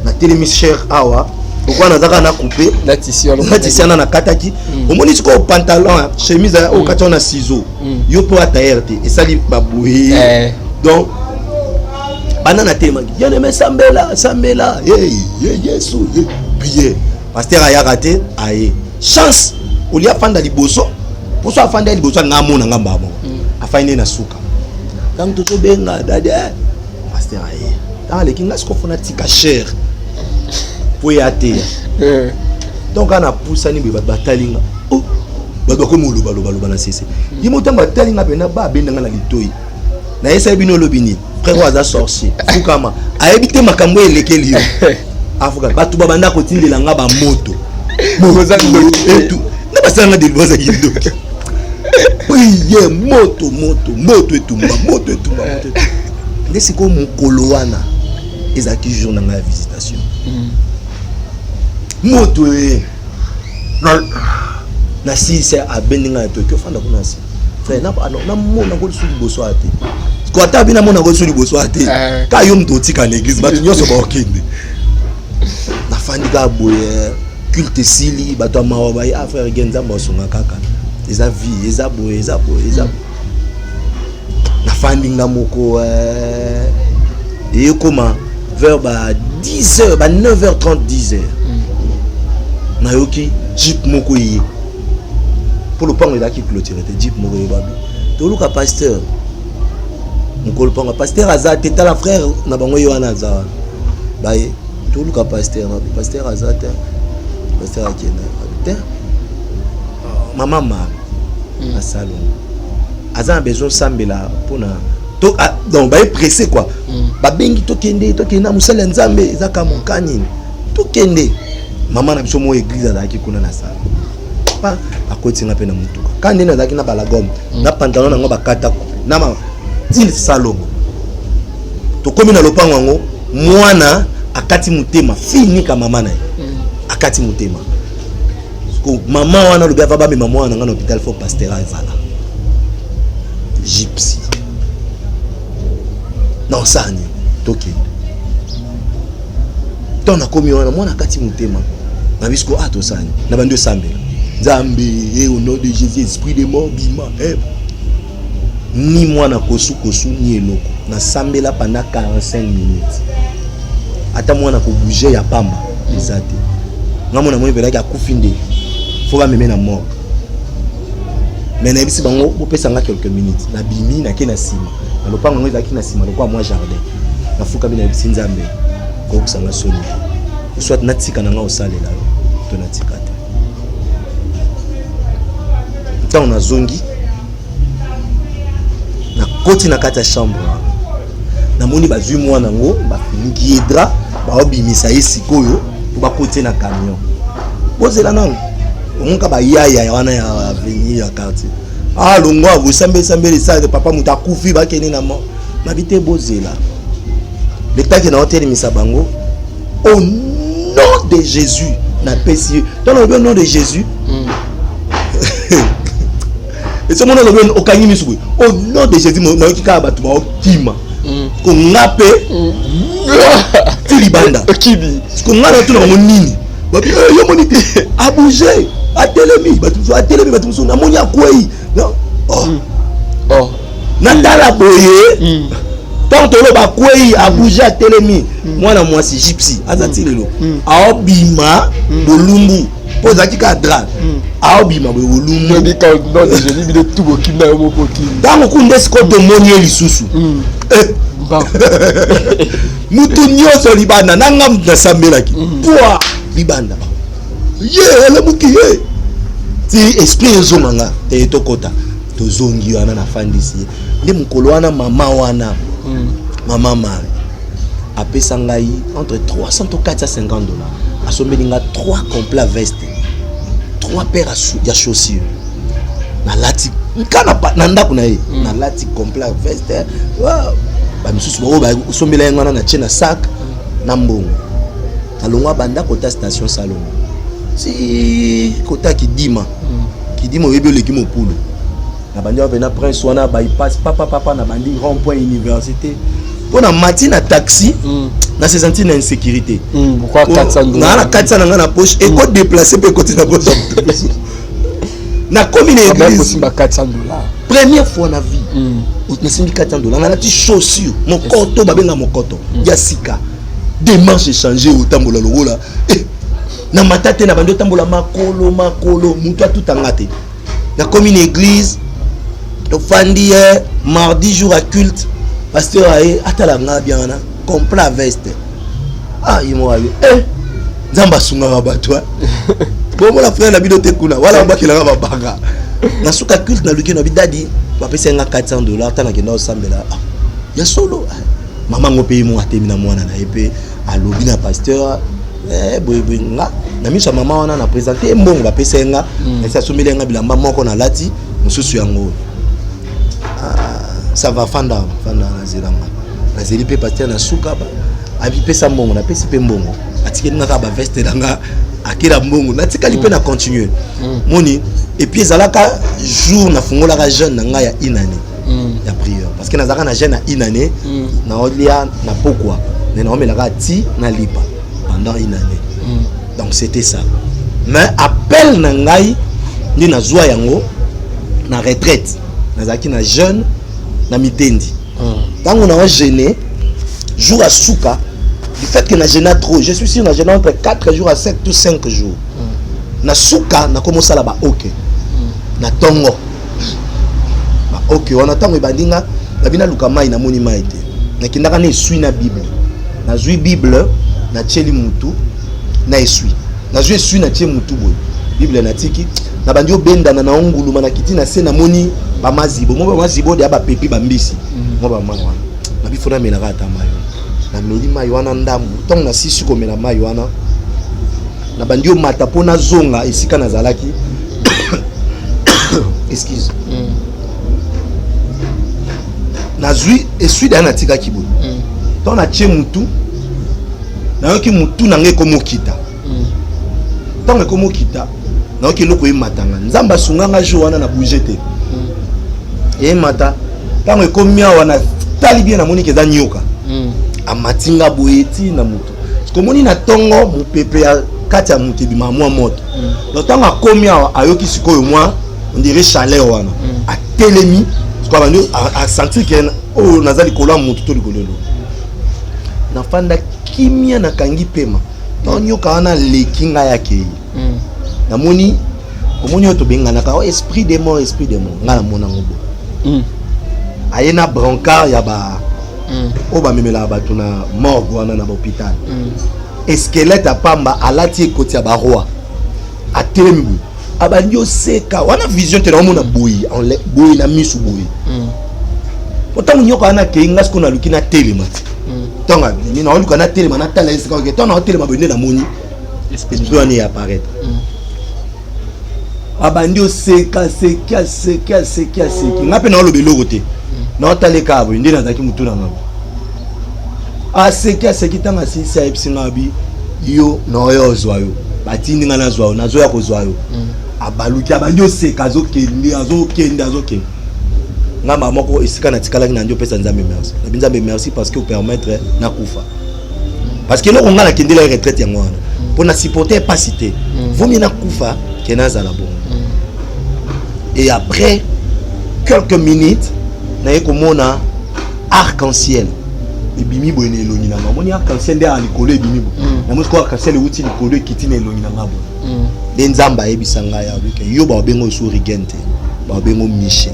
na telemi cher awa pourquoi nazaka na couper na tisi na kataki omoni siko pantalon chemise au katon na ciseau yo po ataire te et sali baboye donc banana tema bien aimé sambela yesu prier pasteur aya raté aye chance au lieu fanda liboso pour so fanda liboso ngamo na ngamba mo afaine na suka quand to benga dade pasteur aye dans les kinga sko fona tika cher pour y até donc ana poussa ni ba batalinga oh ba ko muluba na cesse yimoto batalinga bena ba bendanga na litoi na esa bino lobini frère waza sorcier fukama ayebite makambo elekeli yo afuka batu babanda ko tindela nga ba moto etu na basanga de boza yindo oui moto etumba ndesi ko mukolo wana ezaki jour na nga visitation moto na si c'est a beninga to ko fanda kuna si frère na mona ko suli boso ate ko ata bina mona ko suli boso ate ka yo mto tika na église batu nyoso ba okende na fandika boye culte sili bato mawa ba ya frère genza mbosonga kaka eza vie eza boye na fandinga moko et comment vers 10h 9h30 10h na yoki jeep moko yi pour le pango là qui clôturer jeep moko yi babi to luka pasteur moko pango pasteur azate tala frère na bango yo wana za baye to luka pasteur azate pasteur akena maman ma na salon azan besoin sambela pona to donc baye pressé quoi ba bengi to kende na musala nzambe ezaka monkani to kende maman na biso mo église azaki kuna na sala pa akoti nga pe na mutuka kandi na zaki na balagom na pantalon nango bakata na ma til salongo to komi na lopango ngo mwana akati mutema fini ka mama na akati mutema ko mama wana lobi ava ba mama wana ngana hôpital fo pasteur ezala gypsy non sani toki tona komi wana mwana akati mutema na bisko ato sani na bando sambela nzambe au nom de Jésus esprit de mort bima ni mwana kosu ni eloko na sambela pendant 45 minutes ata mwana ko bouger ya pamba ezate ngamo na moni belaki akufinde faut ba meme na mort mais na bisi bango bopesa nga quelques minutes na bimi na ke na sima na lopango ngo ezaki na sima lokwa moi jardin na fuka bina bisi nzambe ko kusanga soni soit natika na nga osalela to natika te tant on a zongi na koti na kata chambre na moni bazui mwana ngo ba ngidra ba obimisa isikoyo po ba koti na camion bozela nango onka ba yaya wana ya avenir ya quartier longo abu sambe les ça de papa muta kufi ba keni na mo na bité bozela le taki na hôtel misa bango au nom de Jésus na pesi dans le nom de Jésus et ce monde le au kanyi misu au nom de Jésus na kika batu ba okima ko ngape tilibanda okibi ko ngana tuna ngo nini ba yo monite a bouger a telemi batu na monya kwei non na dala boye tant to lo ba kwei a bouger a telemi mwana mwasi gypsy azati lelo a obima bolumbu poza kika dra a obima bolumbu bika non je lis de tout bokina mo poki dans ko ndesko de monie lisusu Libanda. Mutu nyonso libanda nanga mutu nasambelaki. Poa libanda. Elle muki ye. Ti esprit ezonganga te tokota. Tozongi wana na fandisi. Ndi mukolo wana mama wana. Mama mari. Apesa ngai entre 300 et 450 $. Asombeli nga 3 complets veste. 3 paires ya chaussures. Na lati nkana pa nanda kuna ye. Na lati complet veste. Wow. Ba misusu ba osombela ngana na chena sac na mbongo. Alongwa banda kota station salon. Si kota kidima. Kidima oyebi oleki mopulu. Na bandi wa bena prince wana bypass papa na bandi rond point université. Pour na matin na taxi na se sentir na insécurité. Pourquoi 400 $? Na 400 na poche et ko déplacer pe côté na poche. Na commune église 400 $. Première fois na vie. Na simbi 400 $. Na ti chaussure, mon koto babenga mon koto. Ya sika. Des manches échangées au tambola logola. Na matate na bando tambola makolo mutu tout angate. Na commune église to fandi mardi jour à culte. Pasteur aye atalanga bien na complet veste. Ah imo ayo nzamba sunga batwa. Bon la frère na bidote kuna wala mbakila ba banga. Na suka culte na luki na bidadi ba pesa nga 400 $. Tana kenda osambela. Ya solo. Mama ngope mo atemi na mwana na epe alobi na pasteur boy nga na miso mama wana na présenter mbongo ba pesa nga esa somela nga bilamba moko na lati mususu yango. Ça va fanda na zilanga na zeli pe pasteur na suka ba abi pesa mbongo na pesi pe mbongo atike nga ba veste danga akira mbongo na tika li pe na continuer moni et puis ezalaka jour na fungola ka jeune na nga ya inane ya prière parce que nazaka na jeune na inane na olia na pokwa na omelaka ti na lipa pendant une année donc c'était ça mais appel na ngai ni na zwa yango na retraite nazaki na jeune na mitendi tango na gêné jour à souka du fait que na gêné trop je suis sûr na gêné entre 4 jours à 7 ou 5 jours na souka na commencé là ba OK na tongo ba OK on attend e bandinga na bina luka mai na moni mai te na kindaka na esui na bible na zui bible na tcheli mutu na esui na zui esui na tcheli mutu boy bible na tiki na bandi obenda na onguluma na kiti na se na moni ba mazibo mo ba mazibo de ba pepi ba mbisi mo ba mwana na bifona mela ka tamayo na meli mayo wana ndamu tong na sisi ko mela mayo wana na bandi o mata pona zonga esika na zalaki excuse na zui esui da na tika kibo ton na tche mutu na yoki mutu na nge komo kita ton komo kita na yoki loko e matanga nzamba sunganga jo wana na bougete et mata tango ekomia wana tali bien na moni keza nyoka amatinga boeti na mutu komoni na tongo mupepe ya kati ya mutu bima mwa moto donc tango akomia ayoki sikoyo mwa on dirait chaleur wana a telemi kwa bando a sentir que oh nazali kola mutu to likololo na fanda kimia na kangi pema donc nyoka wana lekinga yake na moni komoni to bengana ka esprit des morts ngala mona ngobo ayena brancard ya ba o ba memela bato na morgue wana na hôpital esquelette apamba alati ekoti ya ba roi atelemi abandi oseka wana vision te na mona boyi boyi na misu boyi pourtant nyoko ana keinga sko na lukina telema tonga ni na luka na telema na tala esika ke tona telema bende na moni esprit wana apparaître abandi oseka seka ngape na lobe logo te na otaleka abo ndi na zaki mutuna ngabo aseka tanga sisi epsinga bi yo no yo zwayo batindi ngana zwayo nazo ya kozwayo abaluki abandi oseka azokende ngamba moko esika na tikala na ndio pesa nzambe merci na binzambe merci parce que vous permettre na kufa parce que loko ngala kendela retraite yango wana pour na supporter pas cité vaut mieux na kufa kenaza la bon et après quelques minutes na ekomona arc-en-ciel ebimi boye na elongi na nga moni arc-en-ciel nde alikolo ebimi bo na mosi ko arc-en-ciel euti likolo ekiti na elongi na nga bo nde nzambe ayebisa ngai ya bike yo babengo osu rigente babengo miche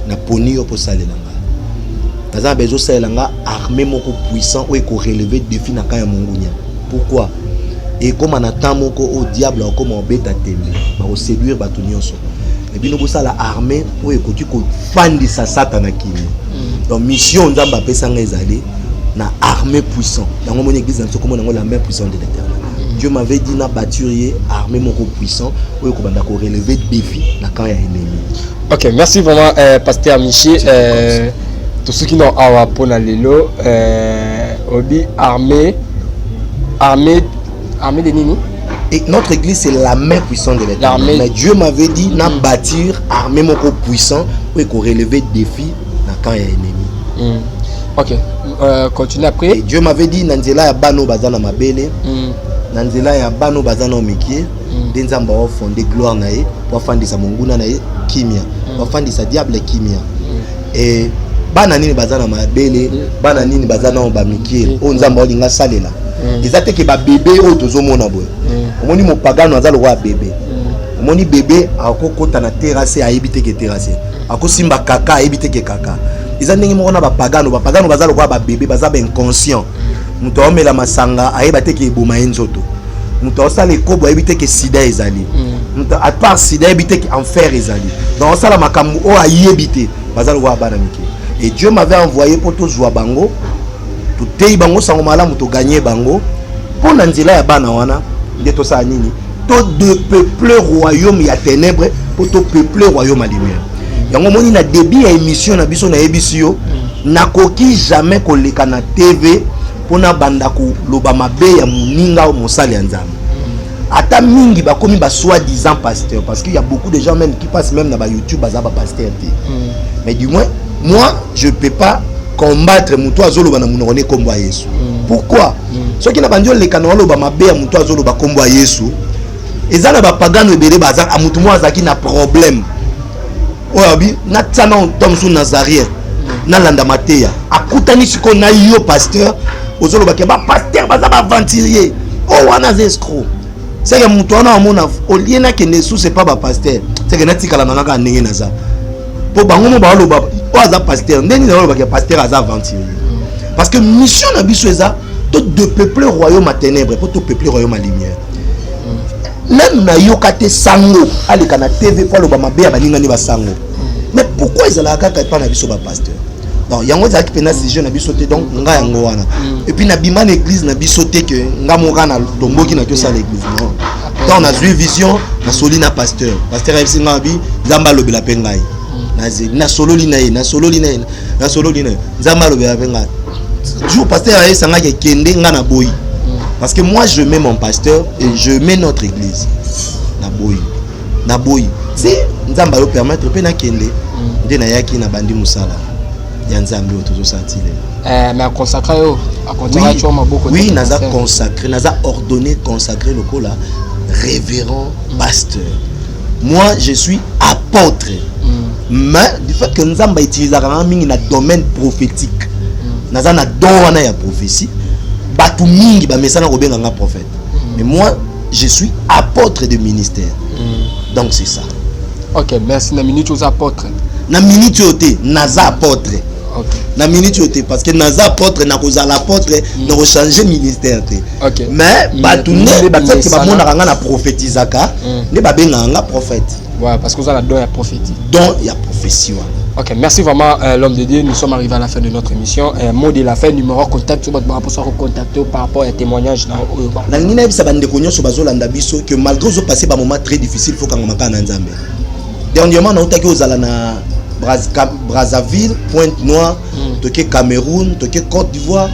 na poni yo posalela nga baza bezo saelanga armée moko puissant ou ko relever défi na kaya mongunya. Pourquoi? Et comme en attend au diable comme en bête à tembe ba ko séduire bato nyonso. Et bien nous ça la armée ou ekoti ko fandi sa satana kimi. Donc mission nzamba pesa ngezali na armée puissant. Dans mon église nso comme la main puissante de l'Éternel. Dieu m'avait dit na bâturier armée moko puissant ou ko banda ko relever défi na quand ya ennemi. OK, merci vraiment pasteur Michi. Tous ceux qui n'ont pas pour lelo obi armée de nini. Et notre église c'est la main puissante de l'Éternel. Mais Dieu m'avait dit na bâtir armée moko puissant ou ko relever défi na quand ya ennemi. OK, continue après. Et Dieu m'avait dit nanzela ya bano bazana mabele. Nanzela ya bano bazana omikie. Denzamba wa fonder gloire na ye, wa fandisa monguna na ye kimia. Wa fandisa diable kimia. Et bana nini bazana mabele, bana nini bazana obamikie. O nzamba olinga salela. Ezate ke ba bébé o tozomona boye. Omoni mo pagano azalo wa bébé. Omoni bébé akokota na terrasse ayebite ke terrasse. Akosimba kaka ayebite ke kaka. Ezandenge moko na ba pagano bazalo kwa ba bébé baza ben inconscient. Muto omela masanga ayebate ke boma enzoto. Muto osala ekobo ayebite ke sida ezali. Muto à part sida ayebite ke enfer ezali. Donc osala makambo o ayebite bazalo kwa bana mike. Et Dieu m'avait envoyé pour tout jouer bango. Tout tei bango sango malamu to gagner bango. Pour nanzila ya bana wana ndeto sa nini. To de peupler royaume ya ténèbres pour to peupler royaume à lumière. Yango moni na début ya émission na biso na ebisio nakoki jamais koleka na TV pona banda ko loba mabe ya muninga mosali ya nzambe. Ata mingi bakomi ba soi-disant pasteur parce qu'il y a beaucoup de gens même qui passent même na ba YouTube baza ba pasteur. Mais du moins moi je peux pas combattre muto azolo bana munone kombo Yesu. Pourquoi? Ceux qui na bandio le kanolo ba mabe ya muto azolo ba kombo Yesu. Ezala ba pagano ebele baza amutu mo azaki na problème. Oyabi na tsana Thomson Nazarien na landa mateya akutani siko na yo pasteur ozolo ba ke ba pasteur baza ba aventurier. Oh wana escroc. C'est que mutu wana amona oliena ke nesu c'est pas ba pasteur. C'est que na tikala na ngaka ndenge na za. Po bango mo ba loba oza pasteur ndeni na loba ke pasteur aza aventurier. Parce que mission na biso eza tout de peupler royaume à ténèbres pour tout peupler royaume à lumière. Même na yokate sango aleka na TV pour loba mabe ya baninga ni basango. Mais pourquoi ils ala kaka pas na biso ba pasteur? Donc yango za ki pena sujet na biso te donc nga yango wana. Et puis na bima na église na biso te que nga moka na tomboki na to sa l'église non. Donc on a vu vision na soli na pasteur. Pasteur FC ngabi nzamba lobela pe ngai. Na solo lina na solo lina nzamba lobela pe ngai. Jour pasteur aye sanga ke kende nga na boyi. Parce que moi je mets mon pasteur et je mets notre église. Na boyi. Si nzamba lo permettre pe na kende nde na yaki na bandi musala. Ya nzambe otozo santile. Mais à consacrer tu as beaucoup. Oui, naza consacré, naza ordonné consacré le cola révérend pasteur. Moi je suis apôtre. Mais du fait que nzamba utilise la mingi na domaine prophétique. Naza na don na ya prophétie. Batu mingi ba mesana ko benga nga prophète. Mais moi je suis apôtre de ministère. Donc c'est ça. OK, merci na minute aux apôtres. Na minute oté naza apôtre. OK. Na minute oté parce que naza apôtre na koza l'apôtre na ko changer ministère té. OK. Mais batu ne ba tete ba mona nga na prophétisaka, ne ba benga nga prophète. Ouais, parce que vous avez don ya prophétie. Don ya prophétie. Ok, merci vraiment l'homme de Dieu. Nous sommes arrivés à la fin de notre émission. Mot de la fin, numéro contact sur votre rapport soit recontacté par rapport à témoignage dans la ngina bisa bande konyo so bazolanda biso que malgré zo passer ba moment très difficile faut kanga maka na nzambe. Dernièrement na otaki ozala na Brazzaville, Pointe-Noire, toke Cameroun, toke Côte d'Ivoire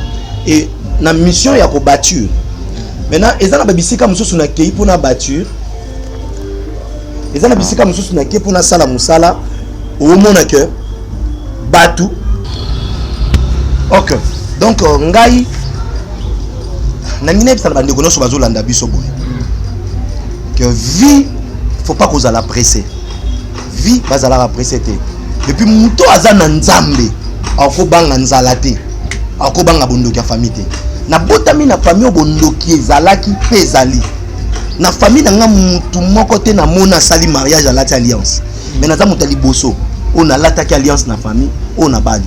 et na mission ya ko batture. Maintenant ezana ba bisika mususu na kei pona batture. Ezana bisika mususu na kei pona sala musala. Au monde que Batou. Ok. Donc ngai nangine ça va ndeko so bazolanda biso boy. Que vie faut pas qu'on la presser. Vie bazala la presser te. Depuis muto azana nzambe akobanga nzalate. Akobanga bondoki ya famille te. Na botami na famille bondoki ezalaki pezali. Na famille nga mutu moko te na mona sali mariage à l'alliance. Mais naza mutali boso on a l'attaque alliance na famille on a bali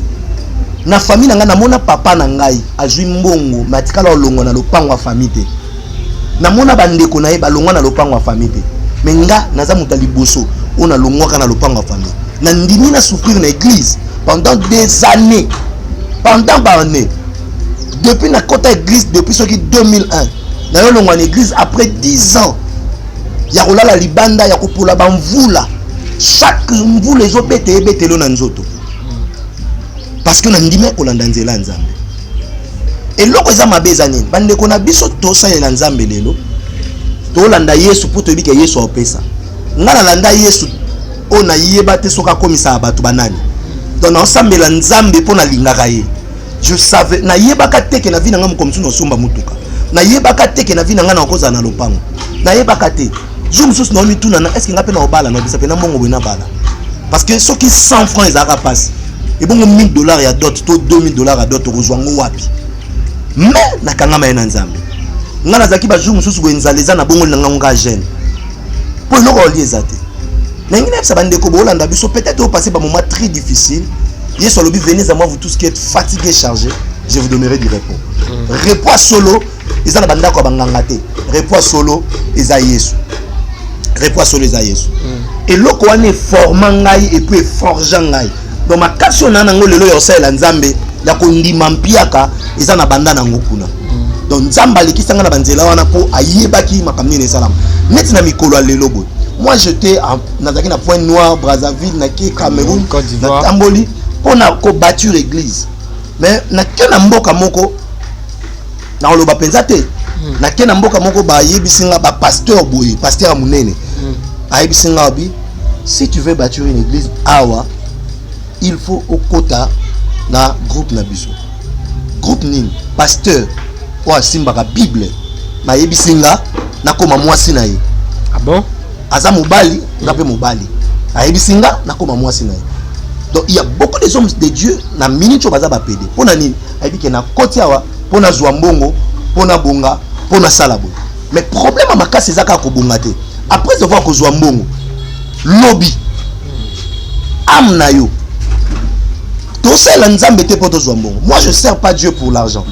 na famille nanga namona papa na ngai azwi mbongo matikala olongo na lopango wa famille te namona bandeko na ye balongwa na lopango wa famille te mais nga naza muta liboso ona longwaka na lopango wa famille na ndimi na souffrir na église pendant des années depuis na kota église depuis soki 2001 na yo longwa na église après 10 ans ya kolala libanda ya kopola bamvula chaque mvula ezobete ebetelo na nzoto parce que na ndime kolanda nzela nzambe eloko eza mabe eza nini bandeko na biso tosalela nzambe lelo tolanda yesu po toyebi ke yesu aopesa nga nalanda yesu oyo nayeba te soki akomisaka bato banani donc naosambela nzambe mpo nalingaka ye je savais nayebaka teke na vi na nga mokomosu nosomba mutuka nayebaka teke na vi na nga na okozala na lopango nayebaka te jour mosusu naomi tuna na estce nga mpe na obala naobisa mpe na mbongo boye nabala parce que soki 100 francs ezalaka pasi ebongo $1000 ya dot to $2000 ya dot okozwa ngo wapi mais nakangama ye na nzambe nga nazalaki bajour mosusu boye nzala eza na bongoli na nga nga jeune mpo eloko oli eza te nangi nayebisa bandeko boolanda biso peut-être opase bamoment très difficile yesu alobi venez à moi vous tous qui êtes fatigués chargés je vous donnerai du repos repos solo eza na bandako ya banganga te repos solo eza yesu repos solo eza yesu eloko wana eforma ngai epuis eforja ngai donc makasi oyo na nango lelo ya osalela nzambe ya kondima mpiaka eza na banda nango kuna donc nzambe alekisanga na banzela wana mpo ayebaki makambo nini esalama neti na mikolo ya lelo boye moi j'étais nazalaki na Point Noir Brazzaville naki Cameroun na tamboli mpona kobature église mais nake na mboka moko na oloba penza te nake na mboka moko bayebisinga bapasteur boye pasteur ya monene ayebisinga obi si tu veux bâtir une église awa il faut okota na groupe na biso groupe nini pasteur oyo asimbaka bible nayebisinga nakoma mwasi na ye ah bon aza mobali nga mpe mobali ayebisinga nakoma mwasi na ye donc il y a beaucoup des hommes de Dieu na minute oyo baza bapede mpona nini ayebike na koti awa mpona zwa mbongo mpona bonga mpona sala boye mais problème ya makasi eza kaka kobonga te après devoir kozwa mbongo lobi ame na yo tosalela nzambe te mpo tozwa mbongo moi je sers pas Dieu pour l'argent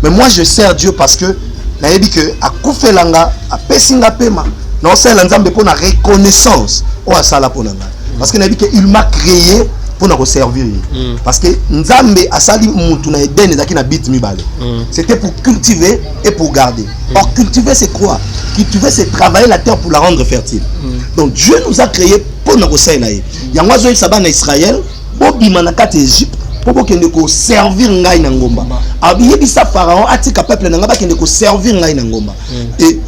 mais moi je sers Dieu parce que nayebi ke akufelanga apesinga pema naosalela nzambe mpo na reconnaissance oyo asala mpo na ngai parce que nayebi ke il m'a créé pour na koservir ye parce que nzambe asali mutu na Eden ezalaki na bit mibale c'était pour cultiver et pour garder or cultiver c'est quoi cultiver c'est travailler la terre pour la rendre fertile donc Dieu nous a créé pour na kosalela ye yango azoyebisa bana Israël bobima na kati Égypte po bokende koservir ngai na ngomba abiyebisa Pharaon atika peuple na ngai bakende koservir ngai na ngomba et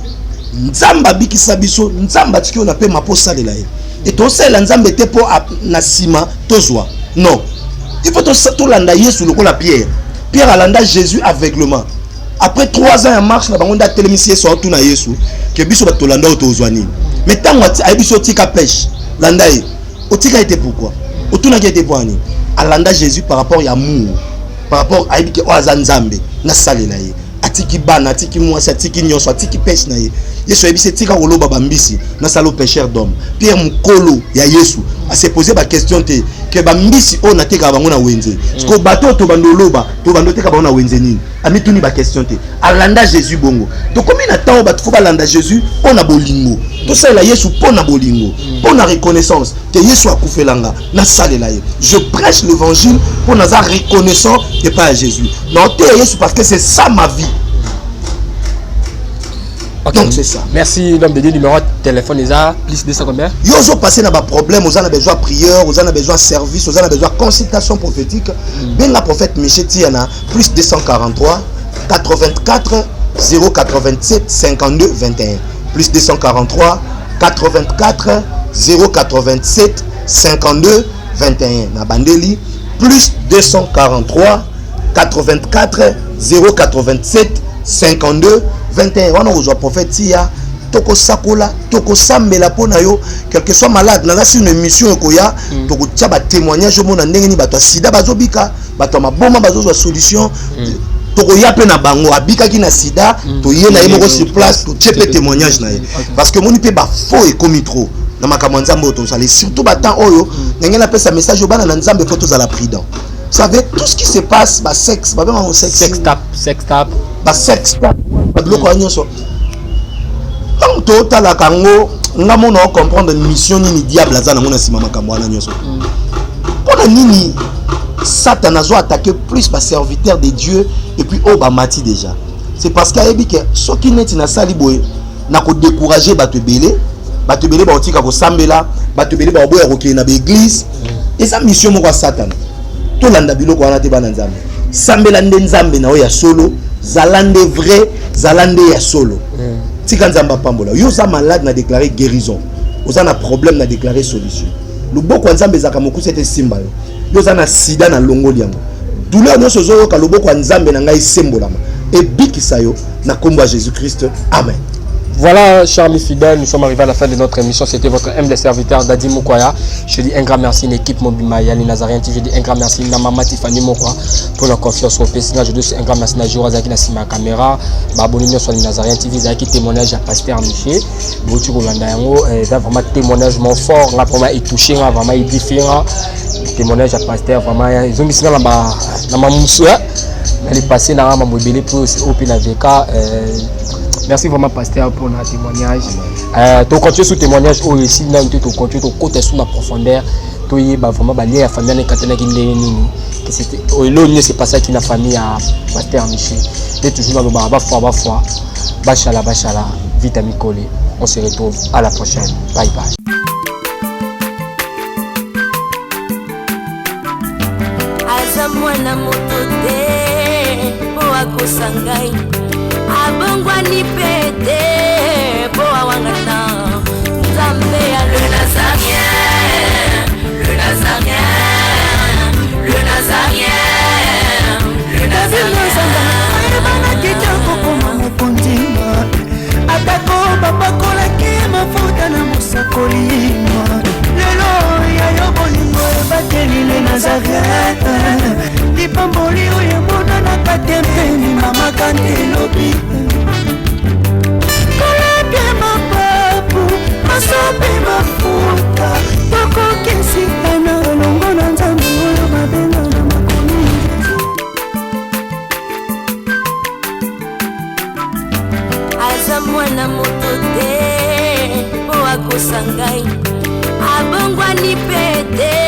nzamba bikisa biso nzamba tiki on appelle maposalela ye et tosalela nzambe te po na sima tozwa non il faut tolanda Yesu lokola Pierre alanda Jésus aveuglement après 3 ans ya marche na bango nda telemisi Yesu autu na Yesu ke biso batolanda otozwa nini mais tango ayebiso tika pêche landa ye otika ete pourquoi otuna ki ete pour nini alanda Jésus par rapport ya amour par rapport ayebike oaza nzambe na salela ye atiki bana atiki mwasi atiki nyonso atiki pêche na ye Yesu ayebisi tika koloba bambisi na salo pêcheur d'homme Pierre mukolo ya Yesu a se poser ba question te ke bambisi o na teka bango na wenze ko bato to bandoloba to bando teka bango na wenze nini amituni ba question te alanda Jésus bongo to komi na temps ba faut balanda Jésus on a bolingo to sala Yesu pona bolingo pona reconnaissance que Yesu akufelanga na salela ye je prêche l'évangile pour naza reconnaissant et pas à Jésus non te Yesu parce que c'est ça ma vie. Okay. Donc c'est ça. Merci l'homme de Dieu, numéro de téléphone est plus de ça combien? Yo zo passé na ba problème, vous en avez besoin de prière, vous en avez besoin de service, vous en avez besoin de consultation prophétique. Ben la prophète Michel Tiana plus 243 84 087 52 21 plus 243 84 087 52 21 na bandeli plus 243 84 087 52 21 wana ozwa prophète ya toko sakola toko sambela pona yo quel que soit malade na si une émission ekoya toko tia ba témoignage mona ndenge ni bato sida bazobika bato maboma bazozwa solution toko ya pe na bango abika ki na sida to ye na yemo sur place to tiepe témoignage na ye parce que moni pe ba faux et comme trop na makambo nzambe to sala surtout ba temps oyo ndenge na pesa message obana na nzambe photo za la prudent savez tout ce qui se passe ba sexe ba même sex tap ba sexe ba biloko nyonso donc tota la kango ngamo no comprendre mission ni diable azana ngona sima makambo ana nyonso pona nini Satan a attaqué plus ba serviteur de Dieu et puis oh ba mati déjà c'est parce qu'il a dit que ce qui n'est na sali boye na ko décourager bato belé ba otika ko sambela bato belé ba boya ko na église et sa mission mo kwa Satan to landa biloko wana te bana nzambe sambela nde nzambe na o ya solo zalande vrai zalande ya solo tika nzamba pambola yo za malade na déclarer guérison oza na problème na déclarer solution loboko nzambe zaka mokusi ete simba yo za na sida na longoli yango douleur nyonso zo ka loboko nzambe na ngai sembolama et bikisa yo na kombo ya Jésus-Christ amen. Voilà, chers amis fidèles, nous sommes arrivés à la fin de notre émission. C'était votre humble serviteur Dadi Mukwaya. Je dis un grand merci à l'équipe Mobima Yali Nazarien TV. Je dis un grand merci à Maman Tiffany Mokwa pour la confiance au PSNA. Je dis un grand merci à Jura Zaki Nassima Caméra. Babonino sur Nazarien TV. Zaki témoignage à Pasteur Miché. Bouti Rolanda Yango. Vraiment témoignage fort. On a vraiment touché, on a vraiment différent. Témoignage à Pasteur. Vraiment, ils ont mis ça dans ma moussoué. Elle est passée dans ma mobilité pour au PNVK. Merci vraiment Pasteur pour notre témoignage. Tu continues sous témoignage aussi, tu continues tu côté sous la profondeur. Tu es vraiment lié à la famille qui c'était l'eau c'est pas ça qui la famille à Pasteur Michel. Tu es toujours dans le bar, fois. Bachala, vite ami collé. On se retrouve à la prochaine. Bye bye. Azamwana motote po akosangai abongwani pete po awangana nzambe ya le nazarien le nazarien le nazarien le nazarien bana kitoko koma mokondima atako babakolaki mafuta na mosakolima lelo ya yo bolingo ebateli le nazarien lipamboli oyo monana katempeni mama kantelobi kolabye mapapu masope mafuta tokokesikana longo na nzambe oyo mabenga na makomi aza mwana moto te po akosangai abongwani pete